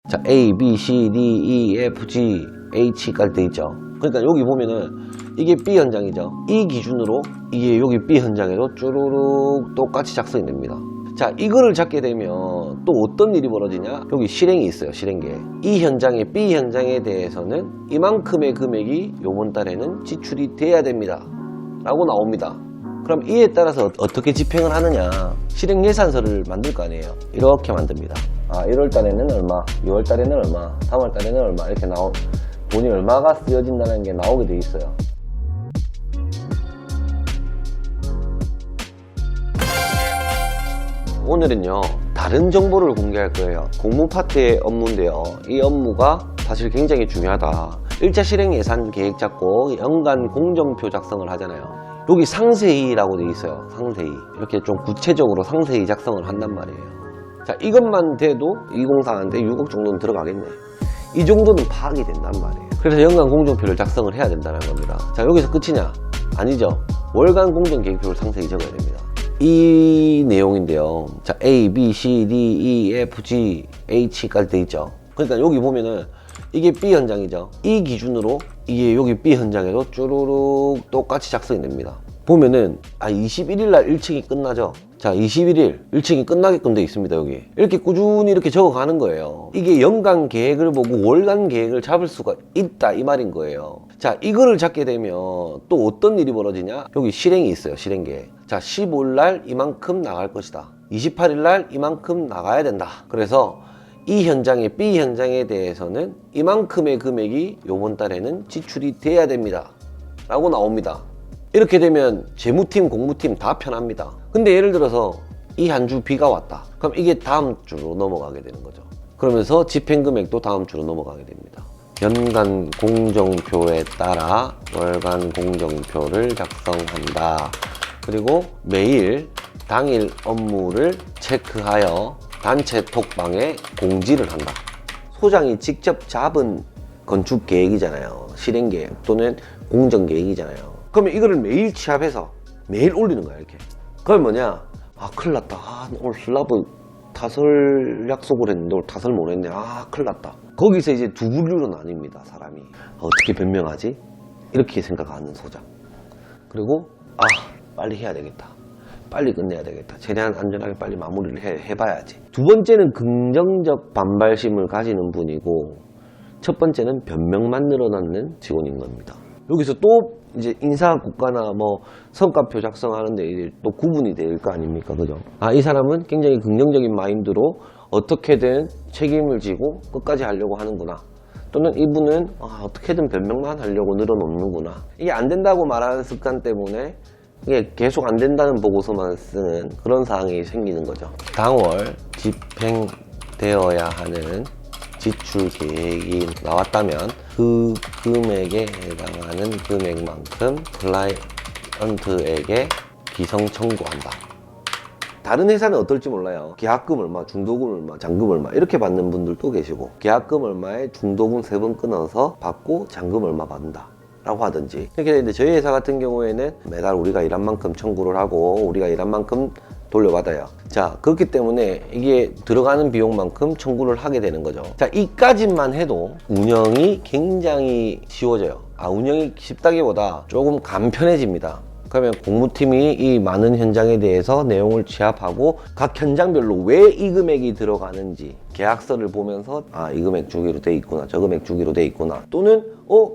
자, A, B, C, D, E, F, G, H까지 돼 있죠. 그러니까 여기 보면은 이게 B 현장이죠. 이 기준으로 이게 여기 B 현장에도 쭈루룩 똑같이 작성이 됩니다. 자, 이거를 잡게 되면 또 어떤 일이 벌어지냐? 여기 실행이 있어요. 실행계. 이 현장에 B 현장에 대해서는 이만큼의 금액이 요번 달에는 지출이 돼야 됩니다 라고 나옵니다. 그럼 이에 따라서 어떻게 집행을 하느냐? 실행 예산서를 만들 거 아니에요. 이렇게 만듭니다. 1월 달에는 얼마, 6월 달에는 얼마, 3월 달에는 얼마, 이렇게 돈이 얼마가 쓰여진다는 게 나오게 돼 있어요. 오늘은요, 다른 정보를 공개할 거예요. 공무 파트의 업무인데요. 이 업무가 사실 굉장히 중요하다. 1차 실행 예산 계획 잡고 연간 공정표 작성을 하잖아요. 여기 상세히라고 돼 있어요. 상세히. 이렇게 좀 구체적으로 상세히 작성을 한단 말이에요. 자, 이것만 돼도 이 공사하는데 6억 정도는 들어가겠네. 이 정도는 파악이 된단 말이에요. 그래서 연간 공정표를 작성을 해야 된다는 겁니다. 자, 여기서 끝이냐? 아니죠. 월간 공정계획표를 상세히 적어야 됩니다. 이 내용인데요. 자, A, B, C, D, E, F, G, H까지 돼 있죠. 그러니까 여기 보면은 이게 B 현장이죠. 이 기준으로 이게 여기 B 현장에도 쭈루룩 똑같이 작성이 됩니다. 보면은 21일 날 1층이 끝나죠. 자, 21일 1층이 끝나게끔 돼 있습니다. 여기 이렇게 꾸준히 이렇게 적어가는 거예요. 이게 연간 계획을 보고 월간 계획을 잡을 수가 있다 이 말인 거예요. 자, 이거를 잡게 되면 또 어떤 일이 벌어지냐? 여기 실행이 있어요. 실행 계획. 자, 15일 날 이만큼 나갈 것이다. 28일 날 이만큼 나가야 된다. 그래서 이 현장의 B 현장에 대해서는 이만큼의 금액이 요번 달에는 지출이 돼야 됩니다 라고 나옵니다. 이렇게 되면 재무팀, 공무팀 다 편합니다. 근데 예를 들어서 이 한 주 비가 왔다. 그럼 이게 다음 주로 넘어가게 되는 거죠. 그러면서 집행금액도 다음 주로 넘어가게 됩니다. 연간 공정표에 따라 월간 공정표를 작성한다. 그리고 매일 당일 업무를 체크하여 단체 톡방에 공지를 한다. 소장이 직접 잡은 건축 계획이잖아요. 실행 계획 또는 공정 계획이잖아요. 그러면 이거를 매일 취합해서 매일 올리는 거야, 이렇게. 그건 뭐냐? 큰일 났다. 오늘 슬라브 타설 약속을 했는데 오늘 타설 못 했네. 큰일 났다. 거기서 이제 두 부류로 나뉩니다, 사람이. 어떻게 변명하지? 이렇게 생각하는 소장. 그리고 빨리 해야 되겠다. 빨리 끝내야 되겠다. 최대한 안전하게 빨리 마무리를 해봐야지. 두 번째는 긍정적 반발심을 가지는 분이고, 첫 번째는 변명만 늘어놓는 직원인 겁니다. 여기서 또 이제 인사국가나 뭐 성과표 작성하는데 이제 또 구분이 될 거 아닙니까? 그죠? 이 사람은 굉장히 긍정적인 마인드로 어떻게든 책임을 지고 끝까지 하려고 하는구나. 또는 이분은 어떻게든 변명만 하려고 늘어놓는구나. 이게 안 된다고 말하는 습관 때문에 이게 계속 안 된다는 보고서만 쓰는 그런 상황이 생기는 거죠. 당월 집행되어야 하는 지출 계획이 나왔다면 그 금액에 해당하는 금액만큼 클라이언트에게 기성 청구한다. 다른 회사는 어떨지 몰라요. 계약금 얼마, 중도금 얼마, 잔금 얼마 이렇게 받는 분들도 계시고, 계약금 얼마에 중도금 3번 끊어서 받고 잔금 얼마 받는다 라고 하든지. 이렇게 되는데 저희 회사 같은 경우에는 매달 우리가 일한 만큼 청구를 하고 우리가 일한 만큼 돌려받아요. 자, 그렇기 때문에 이게 들어가는 비용만큼 청구를 하게 되는 거죠. 자, 이까지만 해도 운영이 굉장히 쉬워져요. 운영이 쉽다기보다 조금 간편해집니다. 그러면 공무팀이 이 많은 현장에 대해서 내용을 취합하고 각 현장별로 왜 이 금액이 들어가는지 계약서를 보면서 이 금액 주기로 돼 있구나, 저 금액 주기로 돼 있구나, 또는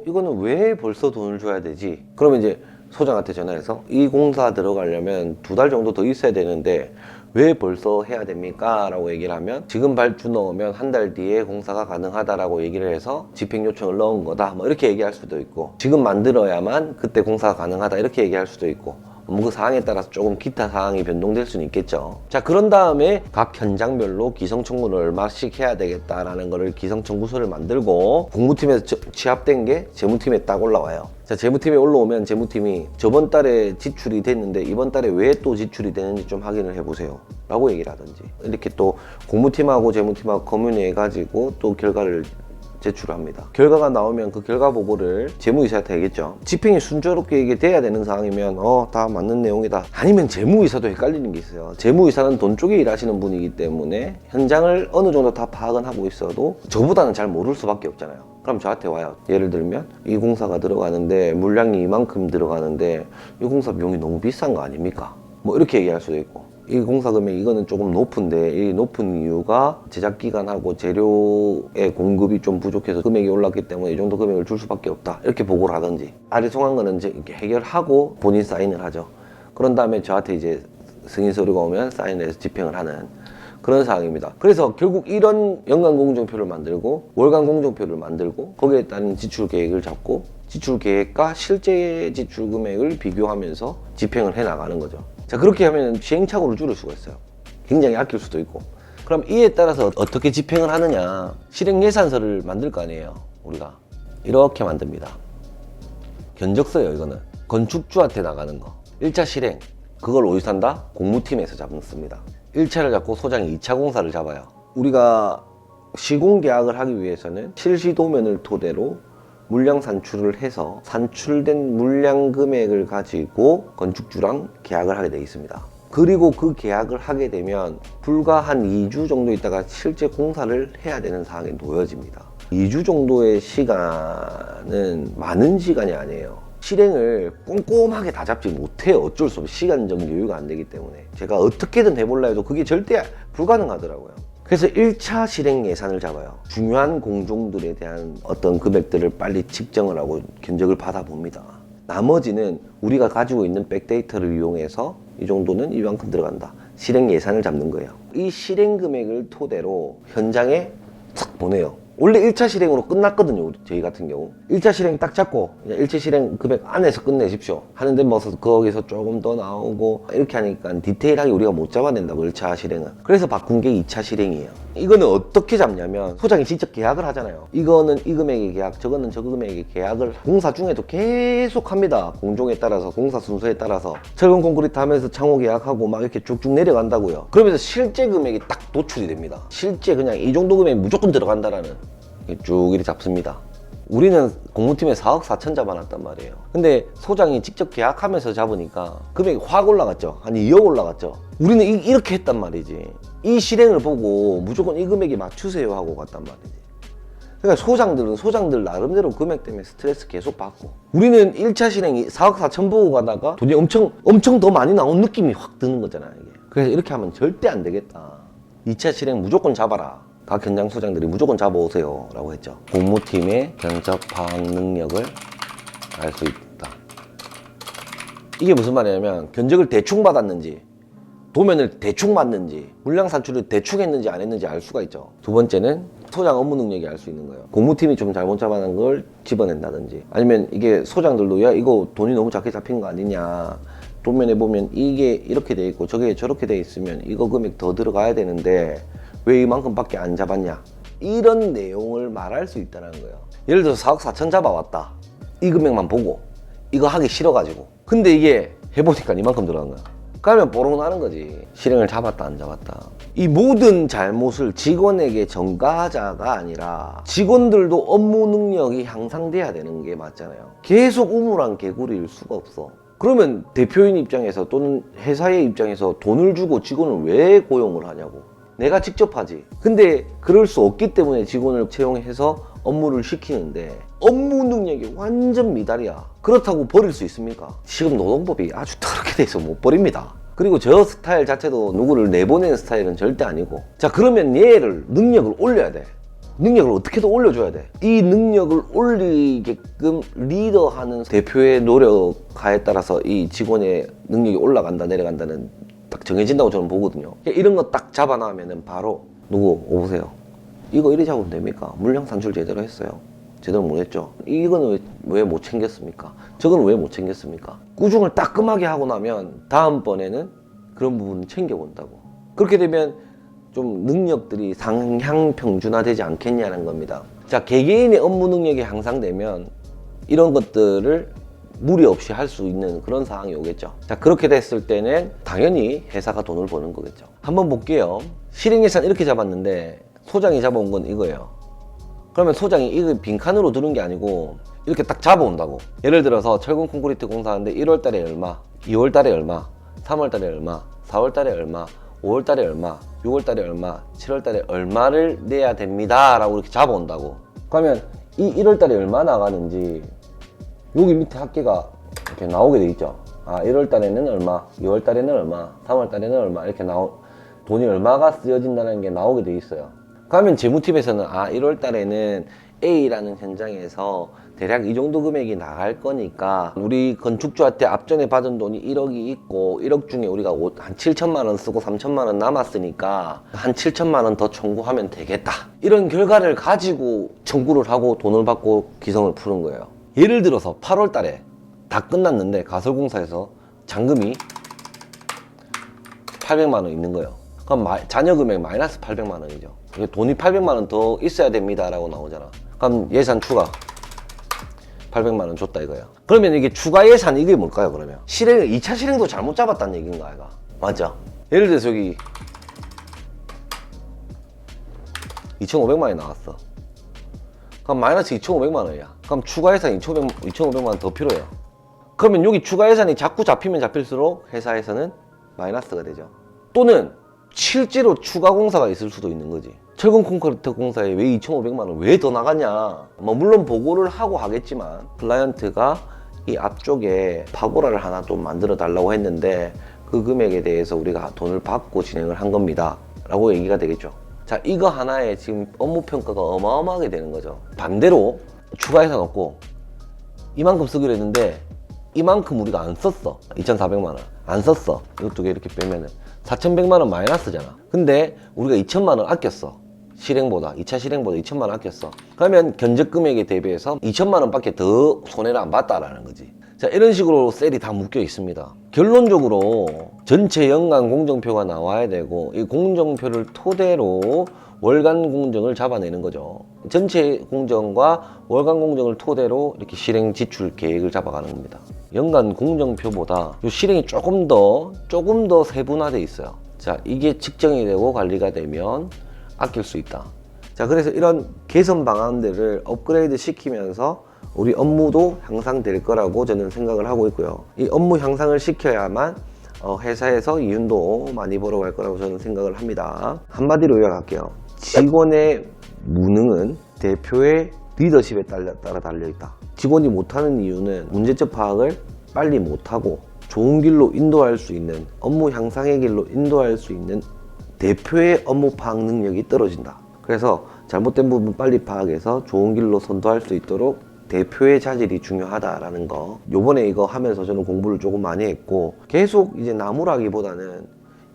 이거는 왜 벌써 돈을 줘야 되지? 그러면 이제 소장한테 전화해서 이 공사 들어가려면 2달 정도 더 있어야 되는데 왜 벌써 해야 됩니까? 라고 얘기를 하면 지금 발주 넣으면 한 달 뒤에 공사가 가능하다라고 얘기를 해서 집행 요청을 넣은 거다 뭐 이렇게 얘기할 수도 있고, 지금 만들어야만 그때 공사가 가능하다 이렇게 얘기할 수도 있고, 그 사항에 따라서 조금 기타 사항이 변동될 수는 있겠죠. 자, 그런 다음에 각 현장별로 기성청구를 얼마씩 해야 되겠다라는 거를 기성청구서를 만들고 공무팀에서 취합된 게 재무팀에 딱 올라와요. 자, 재무팀에 올라오면 재무팀이 저번 달에 지출이 됐는데 이번 달에 왜 또 지출이 되는지 좀 확인을 해보세요 라고 얘기를 하든지, 이렇게 또 공무팀하고 재무팀하고 커뮤니해 가지고 또 결과를 제출을 합니다. 결과가 나오면 그 결과 보고를 재무이사한테 얘기했죠. 집행이 순조롭게 이게 돼야 되는 상황이면 다 맞는 내용이다. 아니면 재무이사도 헷갈리는 게 있어요. 재무이사는 돈 쪽에 일하시는 분이기 때문에 현장을 어느 정도 다 파악은 하고 있어도 저보다는 잘 모를 수밖에 없잖아요. 그럼 저한테 와요. 예를 들면 이 공사가 들어가는데 물량이 이만큼 들어가는데 이 공사 비용이 너무 비싼 거 아닙니까? 뭐 이렇게 얘기할 수도 있고, 이 공사 금액 이거는 조금 높은데 이 높은 이유가 제작기간하고 재료의 공급이 좀 부족해서 금액이 올랐기 때문에 이 정도 금액을 줄 수밖에 없다, 이렇게 보고를 하든지. 아리송한 거는 이제 이렇게 해결하고 본인 사인을 하죠. 그런 다음에 저한테 이제 승인 서류가 오면 사인을 해서 집행을 하는 그런 상황입니다. 그래서 결국 이런 연간 공정표를 만들고 월간 공정표를 만들고 거기에 따른 지출 계획을 잡고 지출 계획과 실제 지출 금액을 비교하면서 집행을 해 나가는 거죠. 자, 그렇게 하면 시행착오를 줄일 수가 있어요. 굉장히 아낄 수도 있고. 그럼 이에 따라서 어떻게 집행을 하느냐, 실행 예산서를 만들 거 아니에요. 우리가 이렇게 만듭니다. 견적서예요. 이거는 건축주한테 나가는 거. 1차 실행, 그걸 어디서 한다? 공무팀에서 잡습니다. 1차를 잡고 소장이 2차 공사를 잡아요. 우리가 시공 계약을 하기 위해서는 실시 도면을 토대로 물량 산출을 해서 산출된 물량 금액을 가지고 건축주랑 계약을 하게 되어 있습니다. 그리고 그 계약을 하게 되면 불과 한 2주 정도 있다가 실제 공사를 해야 되는 상황에 놓여집니다. 2주 정도의 시간은 많은 시간이 아니에요. 실행을 꼼꼼하게 다 잡지 못해요. 어쩔 수 없이 시간적 여유가 안 되기 때문에. 제가 어떻게든 해볼라 해도 그게 절대 불가능하더라고요. 그래서 1차 실행 예산을 잡아요. 중요한 공종들에 대한 어떤 금액들을 빨리 측정을 하고 견적을 받아봅니다. 나머지는 우리가 가지고 있는 백데이터를 이용해서 이 정도는 이만큼 들어간다, 실행 예산을 잡는 거예요. 이 실행 금액을 토대로 현장에 싹 보내요. 원래 1차 실행으로 끝났거든요. 저희 같은 경우 1차 실행 딱 잡고 그냥 1차 실행 금액 안에서 끝내십시오 하는데 뭐 거기서 조금 더 나오고 이렇게 하니까 디테일하게 우리가 못 잡아낸다고 1차 실행은. 그래서 바꾼 게 2차 실행이에요. 이거는 어떻게 잡냐면 소장이 직접 계약을 하잖아요. 이거는 이 금액의 계약, 저거는 저 금액의 계약을 공사 중에도 계속 합니다. 공종에 따라서, 공사 순서에 따라서. 철근 콘크리트 하면서 창호 계약하고 막 이렇게 쭉쭉 내려간다고요. 그러면서 실제 금액이 딱 노출이 됩니다. 실제 그냥 이 정도 금액이 무조건 들어간다라는 쭉 이렇게 잡습니다. 우리는 공무팀에 4억 4천 잡아놨단 말이에요. 근데 소장이 직접 계약하면서 잡으니까 금액이 확 올라갔죠. 한 2억 올라갔죠. 우리는 이렇게 했단 말이지. 이 실행을 보고 무조건 이 금액에 맞추세요 하고 갔단 말이지. 그러니까 소장들은 소장들 나름대로 금액 때문에 스트레스 계속 받고, 우리는 1차 실행이 4억 4천 보고 가다가 돈이 엄청 더 많이 나온 느낌이 확 드는 거잖아요, 이게. 그래서 이렇게 하면 절대 안 되겠다. 2차 실행 무조건 잡아라. 각 현장 소장들이 무조건 잡아오세요 라고 했죠. 공무팀의 견적 파악 능력을 알 수 있다. 이게 무슨 말이냐면 견적을 대충 받았는지 도면을 대충 맞는지 물량 산출을 대충 했는지 안 했는지 알 수가 있죠. 두 번째는 소장 업무 능력이 알 수 있는 거예요. 공무팀이 좀 잘못 잡아낸 걸 집어낸다든지, 아니면 이게 소장들도 야 이거 돈이 너무 작게 잡힌 거 아니냐, 도면에 보면 이게 이렇게 돼 있고 저게 저렇게 돼 있으면 이거 금액 더 들어가야 되는데 왜 이만큼밖에 안 잡았냐, 이런 내용을 말할 수 있다는 거예요. 예를 들어서 4억 4천 잡아왔다. 이 금액만 보고 이거 하기 싫어가지고, 근데 이게 해보니까 이만큼 들어간 거야. 그러면 뽀록 나는 거지. 실행을 잡았다 안 잡았다. 이 모든 잘못을 직원에게 전가하자가 아니라 직원들도 업무 능력이 향상돼야 되는 게 맞잖아요. 계속 우물안 개구리일 수가 없어. 그러면 대표인 입장에서 또는 회사의 입장에서 돈을 주고 직원을 왜 고용을 하냐고. 내가 직접 하지. 근데 그럴 수 없기 때문에 직원을 채용해서 업무를 시키는데 업무 능력이 완전 미달이야. 그렇다고 버릴 수 있습니까? 지금 노동법이 아주 더럽게 돼 있어 못 버립니다. 그리고 저 스타일 자체도 누구를 내보내는 스타일은 절대 아니고. 자, 그러면 얘를 능력을 올려야 돼. 능력을 어떻게든 올려줘야 돼. 이 능력을 올리게끔 리더하는 대표의 노력하에 따라서 이 직원의 능력이 올라간다 내려간다는 딱 정해진다고 저는 보거든요. 이런 거 딱 잡아놔면은 바로 누구 오세요. 이거 이리 잡으면 됩니까? 물량 산출 제대로 했어요. 제대로 못 했죠. 이거는 왜 못 챙겼습니까? 저건 왜 못 챙겼습니까? 꾸중을 따끔하게 하고 나면 다음번에는 그런 부분을 챙겨본다고. 그렇게 되면 좀 능력들이 상향 평준화되지 않겠냐는 겁니다. 자, 개개인의 업무 능력이 향상되면 이런 것들을 무리 없이 할 수 있는 그런 상황이 오겠죠. 자, 그렇게 됐을 때는 당연히 회사가 돈을 버는 거겠죠. 한번 볼게요. 실행 예산 이렇게 잡았는데 소장이 잡아온 건 이거예요. 그러면 소장이 이거 빈칸으로 두는 게 아니고 이렇게 딱 잡아온다고. 예를 들어서 철근 콘크리트 공사하는데 1월달에 얼마, 2월달에 얼마, 3월달에 얼마, 4월달에 얼마, 5월달에 얼마, 6월달에 얼마, 7월달에 얼마를 내야 됩니다 라고 이렇게 잡아온다고. 그러면 이 1월달에 얼마 나가는지 여기 밑에 합계가 이렇게 나오게 돼 있죠. 아, 1월달에는 얼마, 2월달에는 얼마, 3월달에는 얼마 이렇게 돈이 얼마가 쓰여진다는 게 나오게 돼 있어요. 그러면 재무팀에서는 1월달에는 A라는 현장에서 대략 이 정도 금액이 나갈 거니까 우리 건축주한테 앞전에 받은 돈이 1억이 있고 1억 중에 우리가 한 7천만 원 쓰고 3천만 원 남았으니까 한 7천만 원 더 청구하면 되겠다. 이런 결과를 가지고 청구를 하고 돈을 받고 기성을 푸는 거예요. 예를 들어서 8월달에 다 끝났는데 가설공사에서 잔금이 800만 원 있는 거예요. 그럼 잔여 금액 마이너스 800만 원이죠. 돈이 800만 원 더 있어야 됩니다 라고 나오잖아. 그럼 예산 추가 800만 원 줬다 이거야. 그러면 이게 추가 예산 이게 뭘까요? 그러면 2차 실행도 잘못 잡았다는 얘기인가 아이가? 맞죠? 예를 들어서 여기 2,500만 원이 나왔어. 그럼 마이너스 2,500만 원이야. 그럼 추가 예산 2,500만 원 더 필요해요. 그러면 여기 추가 예산이 자꾸 잡히면 잡힐수록 회사에서는 마이너스가 되죠. 또는 실제로 추가 공사가 있을 수도 있는 거지. 철근 콘크리트 공사에 왜 2,500만 원 왜 더 나가냐. 물론 보고를 하고 하겠지만 클라이언트가 이 앞쪽에 파고라를 하나 또 만들어 달라고 했는데 그 금액에 대해서 우리가 돈을 받고 진행을 한 겁니다 라고 얘기가 되겠죠. 자, 이거 하나에 지금 업무평가가 어마어마하게 되는 거죠. 반대로 추가 예산 없고 이만큼 쓰기로 했는데 이만큼 우리가 안 썼어. 2,400만 원 안 썼어. 이것 두 개 이렇게 빼면은 4,100만 원 마이너스잖아. 근데 우리가 2천만 원 아꼈어. 2차 실행보다 2천만 원 아꼈어. 그러면 견적 금액에 대비해서 2천만 원 밖에 더 손해를 안 봤다라는 거지. 자, 이런 식으로 셀이 다 묶여 있습니다. 결론적으로 전체 연간 공정표가 나와야 되고 이 공정표를 토대로 월간 공정을 잡아내는 거죠. 전체 공정과 월간 공정을 토대로 이렇게 실행 지출 계획을 잡아가는 겁니다. 연간 공정표보다 이 실행이 조금 더 세분화되어 있어요. 자, 이게 측정이 되고 관리가 되면 아낄 수 있다. 자, 그래서 이런 개선 방안들을 업그레이드 시키면서 우리 업무도 향상될 거라고 저는 생각을 하고 있고요. 이 업무 향상을 시켜야만 회사에서 이윤도 많이 벌어갈 거라고 저는 생각을 합니다. 한마디로 요약할게요. 직원의 무능은 대표의 리더십에 따라 달려있다. 직원이 못하는 이유는 문제점 파악을 빨리 못하고 좋은 길로 인도할 수 있는, 업무 향상의 길로 인도할 수 있는 대표의 업무 파악 능력이 떨어진다. 그래서 잘못된 부분 빨리 파악해서 좋은 길로 선도할 수 있도록 대표의 자질이 중요하다라는 거. 요번에 이거 하면서 저는 공부를 조금 많이 했고, 계속 이제 나무라기보다는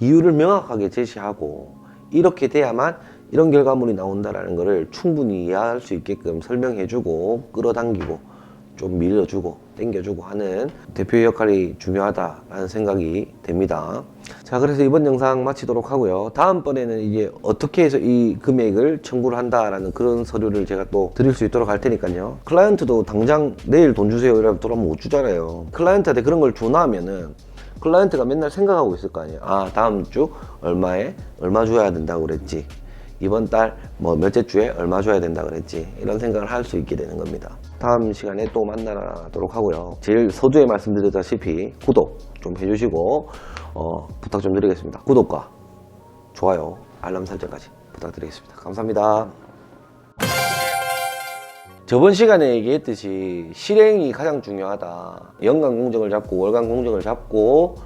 이유를 명확하게 제시하고 이렇게 돼야만 이런 결과물이 나온다라는 거를 충분히 이해할 수 있게끔 설명해주고 끌어당기고 좀 밀어주고 당겨주고 하는 대표의 역할이 중요하다라는 생각이 됩니다. 자, 그래서 이번 영상 마치도록 하고요. 다음번에는 이제 어떻게 해서 이 금액을 청구를 한다라는 그런 서류를 제가 또 드릴 수 있도록 할 테니까요. 클라이언트도 당장 내일 돈 주세요 이러면 돈 못 주잖아요. 클라이언트한테 그런 걸 주나하면은 클라이언트가 맨날 생각하고 있을 거 아니에요. 아, 다음 주 얼마 줘야 된다고 그랬지. 이번 달 몇째 주에 얼마 줘야 된다 그랬지. 이런 생각을 할 수 있게 되는 겁니다. 다음 시간에 또 만나도록 하고요. 제일 서두에 말씀드렸다시피 구독 좀 해주시고 부탁 좀 드리겠습니다. 구독과 좋아요, 알람 설정까지 부탁드리겠습니다. 감사합니다. 저번 시간에 얘기했듯이 실행이 가장 중요하다. 연간 공정을 잡고 월간 공정을 잡고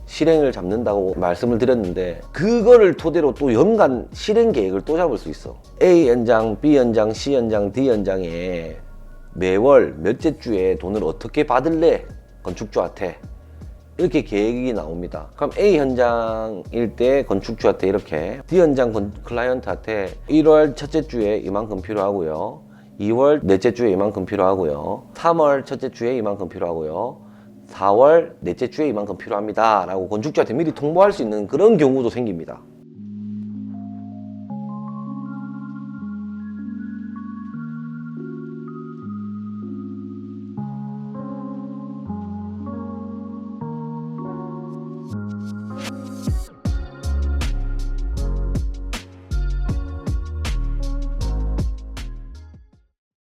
실행을 잡는다고 말씀을 드렸는데, 그거를 토대로 또 연간 실행 계획을 또 잡을 수 있어. A 연장, B 연장, C 연장, D 연장에 매월 몇째 주에 돈을 어떻게 받을래? 건축주한테. 이렇게 계획이 나옵니다. 그럼 A 현장일 때 건축주한테 이렇게, D 현장 클라이언트한테 1월 첫째 주에 이만큼 필요하고요, 2월 넷째 주에 이만큼 필요하고요, 3월 첫째 주에 이만큼 필요하고요, 4월 넷째 주에 이만큼 필요합니다 라고 건축주한테 미리 통보할 수 있는 그런 경우도 생깁니다.